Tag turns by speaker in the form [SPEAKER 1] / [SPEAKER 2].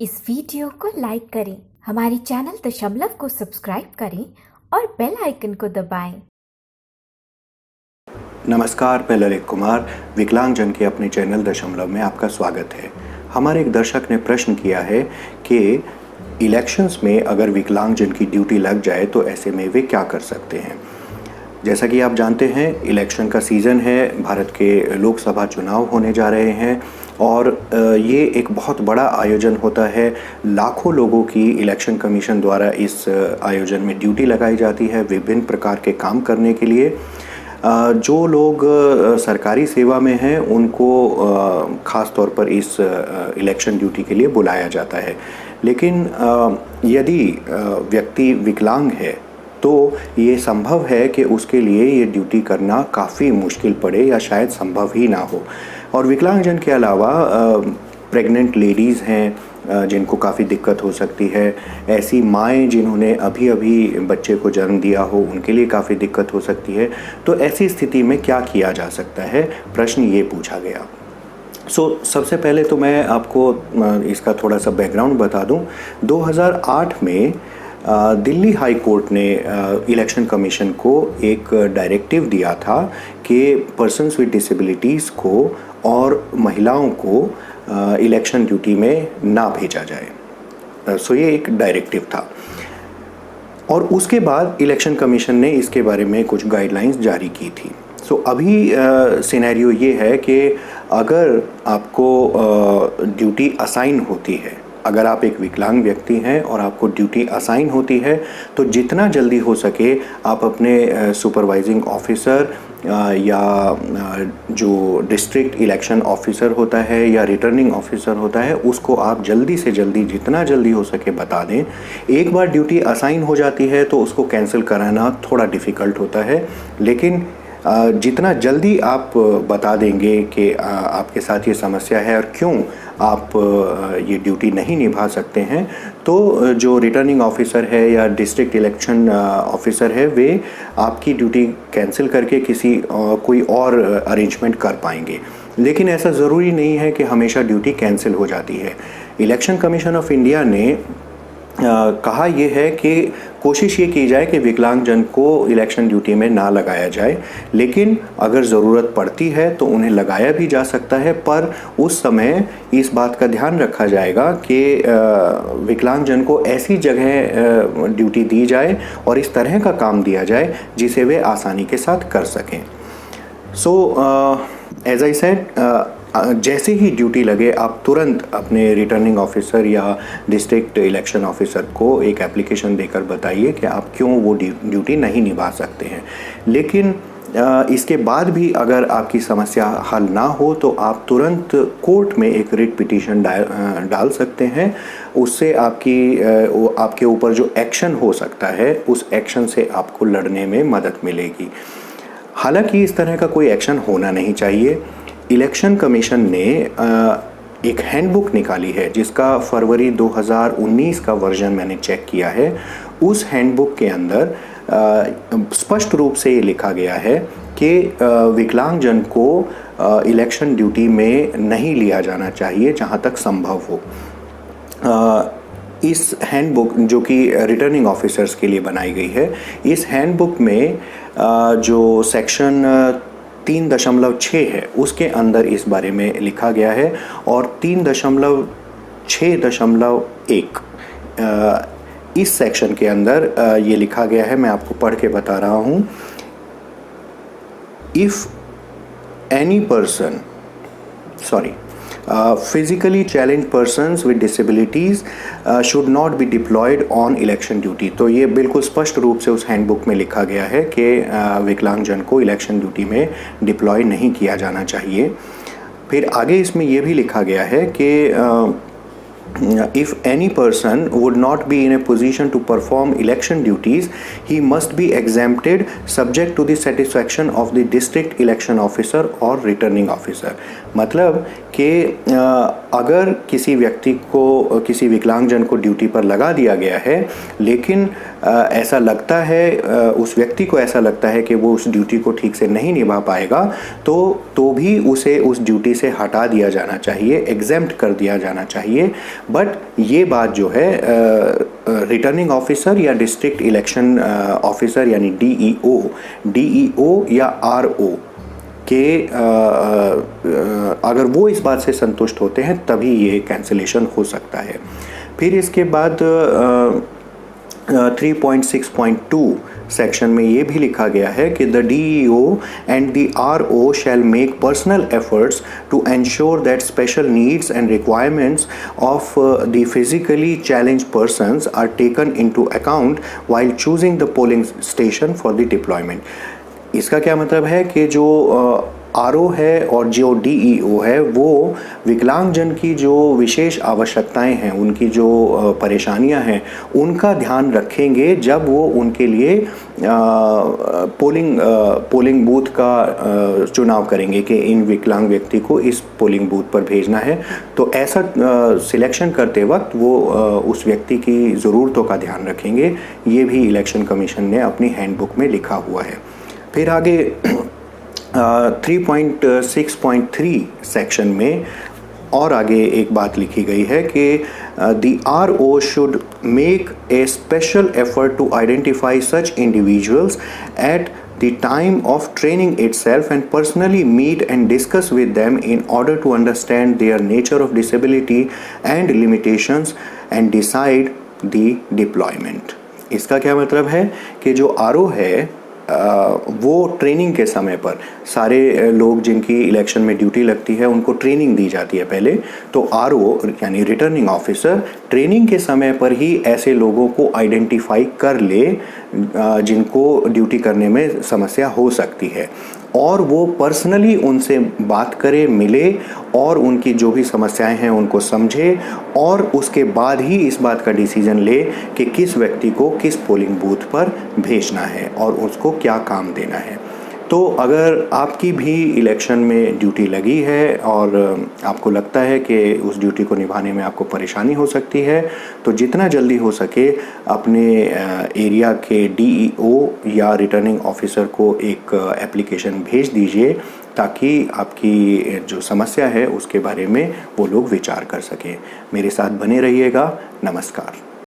[SPEAKER 1] इस वीडियो को लाइक करें, हमारे चैनल दशमलव को सब्सक्राइब करें और बेल आइकन को दबाएं।
[SPEAKER 2] नमस्कार, मैं ललित कुमार विकलांगजन के अपने चैनल दशमलव में आपका स्वागत है। हमारे एक दर्शक ने प्रश्न किया है कि इलेक्शंस में अगर विकलांगजन की ड्यूटी लग जाए तो ऐसे में वे क्या कर सकते हैं। जैसा कि आप जानते हैं, इलेक्शन का सीज़न है, भारत के लोकसभा चुनाव होने जा रहे हैं और ये एक बहुत बड़ा आयोजन होता है। लाखों लोगों की इलेक्शन कमीशन द्वारा इस आयोजन में ड्यूटी लगाई जाती है विभिन्न प्रकार के काम करने के लिए। जो लोग सरकारी सेवा में हैं उनको ख़ास तौर पर इस इलेक्शन ड्यूटी के लिए बुलाया जाता है। लेकिन यदि व्यक्ति विकलांग है तो ये संभव है कि उसके लिए ये ड्यूटी करना काफ़ी मुश्किल पड़े या शायद संभव ही ना हो। और विकलांगजन के अलावा प्रेग्नेंट लेडीज़ हैं जिनको काफ़ी दिक्कत हो सकती है, ऐसी माएँ जिन्होंने अभी अभी बच्चे को जन्म दिया हो उनके लिए काफ़ी दिक्कत हो सकती है। तो ऐसी स्थिति में क्या किया जा सकता है, प्रश्न ये पूछा गया। सबसे पहले तो मैं आपको इसका थोड़ा सा बैकग्राउंड बता दूं। 2008 में दिल्ली हाई कोर्ट ने इलेक्शन कमीशन को एक डायरेक्टिव दिया था कि पर्सन्स विद डिसेबिलिटीज़ को और महिलाओं को इलेक्शन ड्यूटी में ना भेजा जाए। ये एक डायरेक्टिव था और उसके बाद इलेक्शन कमीशन ने इसके बारे में कुछ गाइडलाइंस जारी की थी। अभी सिनेरियो ये है कि अगर आपको ड्यूटी असाइन होती है, अगर आप एक विकलांग व्यक्ति हैं और आपको ड्यूटी असाइन होती है तो जितना जल्दी हो सके आप अपने सुपरवाइजिंग ऑफिसर या जो डिस्ट्रिक्ट इलेक्शन ऑफिसर होता है या रिटर्निंग ऑफिसर होता है उसको आप जल्दी से जल्दी, जितना जल्दी हो सके बता दें। एक बार ड्यूटी असाइन हो जाती है तो उसको कैंसिल कराना थोड़ा डिफ़िकल्ट होता है, लेकिन जितना जल्दी आप बता देंगे कि आपके साथ ये समस्या है और क्यों आप ये ड्यूटी नहीं निभा सकते हैं, तो जो रिटर्निंग ऑफिसर है या डिस्ट्रिक्ट इलेक्शन ऑफिसर है वे आपकी ड्यूटी कैंसिल करके कोई और अरेंजमेंट कर पाएंगे। लेकिन ऐसा ज़रूरी नहीं है कि हमेशा ड्यूटी कैंसिल हो जाती है। इलेक्शन कमीशन ऑफ इंडिया ने कहा यह है कि कोशिश ये की जाए कि विकलांगजन को इलेक्शन ड्यूटी में ना लगाया जाए, लेकिन अगर ज़रूरत पड़ती है तो उन्हें लगाया भी जा सकता है। पर उस समय इस बात का ध्यान रखा जाएगा कि विकलांगजन को ऐसी जगह ड्यूटी दी जाए और इस तरह का काम दिया जाए जिसे वे आसानी के साथ कर सकें। एज आई सेड, जैसे ही ड्यूटी लगे आप तुरंत अपने रिटर्निंग ऑफिसर या डिस्ट्रिक्ट इलेक्शन ऑफिसर को एक एप्लीकेशन देकर बताइए कि आप क्यों वो ड्यूटी नहीं निभा सकते हैं। लेकिन इसके बाद भी अगर आपकी समस्या हल ना हो तो आप तुरंत कोर्ट में एक रिट पिटीशन डाल सकते हैं। उससे आपके ऊपर जो एक्शन हो सकता है उस एक्शन से आपको लड़ने में मदद मिलेगी। हालांकि इस तरह का कोई एक्शन होना नहीं चाहिए। इलेक्शन कमीशन ने एक हैंडबुक निकाली है जिसका फरवरी 2019 का वर्जन मैंने चेक किया है। उस हैंडबुक के अंदर स्पष्ट रूप से ये लिखा गया है कि विकलांगजन को इलेक्शन ड्यूटी में नहीं लिया जाना चाहिए जहाँ तक संभव हो। इस हैंडबुक, जो कि रिटर्निंग ऑफिसर्स के लिए बनाई गई है, इस हैंडबुक में जो सेक्शन 3.6 है उसके अंदर इस बारे में लिखा गया है और 3.6.1 इस सेक्शन के अंदर ये लिखा गया है। मैं आपको पढ़ के बता रहा हूँ। If any person physically challenged persons with disabilities should not be deployed on election duty। तो ये बिल्कुल स्पष्ट रूप से उस हैंडबुक में लिखा गया है कि विकलांगजन को इलेक्शन ड्यूटी में डिप्लॉय नहीं किया जाना चाहिए। फिर आगे इसमें यह भी लिखा गया है कि if any person would not be in a position to perform election duties, he must be exempted subject to the satisfaction of the district election officer or returning officer। मतलब कि अगर किसी व्यक्ति को, किसी विकलांगजन को ड्यूटी पर लगा दिया गया है, लेकिन ऐसा लगता है, उस व्यक्ति को ऐसा लगता है कि वो उस ड्यूटी को ठीक से नहीं निभा पाएगा, तो भी उसे उस ड्यूटी से हटा दिया जाना चाहिए, एग्जेम्प्ट कर दिया जाना चाहिए। बट ये बात जो है रिटर्निंग ऑफिसर या डिस्ट्रिक्ट इलेक्शन ऑफिसर यानी डीईओ या आरओ के अगर वो इस बात से संतुष्ट होते हैं तभी ये कैंसिलेशन हो सकता है। फिर इसके बाद 3.6.2 सेक्शन में ये भी लिखा गया है कि the DEO and the RO shall make personal efforts to ensure that special needs and requirements of the physically challenged persons are taken into account while choosing the polling station for the deployment. इसका क्या मतलब है कि जो RO है और जो DEO है वो विकलांगजन की जो विशेष आवश्यकताएं हैं, उनकी जो परेशानियां हैं, उनका ध्यान रखेंगे जब वो उनके लिए पोलिंग बूथ का चुनाव करेंगे कि इन विकलांग व्यक्ति को इस पोलिंग बूथ पर भेजना है। तो ऐसा सिलेक्शन करते वक्त वो उस व्यक्ति की ज़रूरतों का ध्यान रखेंगे। ये भी इलेक्शन कमीशन ने अपनी हैंडबुक में लिखा हुआ है। फिर आगे 3.6.3 सेक्शन में और आगे एक बात लिखी गई है कि the RO should make a special effort to identify such individuals at the time of training itself and personally meet and discuss with them in order to understand their nature of disability and limitations and decide the deployment। इसका क्या मतलब है कि जो RO है वो training के समय पर सारे लोग जिनकी इलेक्शन में ड्यूटी लगती है उनको ट्रेनिंग दी जाती है पहले। तो आरओ यानी रिटर्निंग ऑफिसर ट्रेनिंग के समय पर ही ऐसे लोगों को आइडेंटिफाई कर ले जिनको ड्यूटी करने में समस्या हो सकती है, और वो पर्सनली उनसे बात करे, मिले और उनकी जो भी समस्याएं हैं उनको समझे, और उसके बाद ही इस बात का डिसीजन ले कि किस व्यक्ति को किस पोलिंग बूथ पर भेजना है और उसको क्या काम देना है। तो अगर आपकी भी इलेक्शन में ड्यूटी लगी है और आपको लगता है कि उस ड्यूटी को निभाने में आपको परेशानी हो सकती है, तो जितना जल्दी हो सके अपने एरिया के डीईओ या रिटर्निंग ऑफिसर को एक एप्लीकेशन भेज दीजिए ताकि आपकी जो समस्या है उसके बारे में वो लोग विचार कर सकें। मेरे साथ बने रहिएगा। नमस्कार।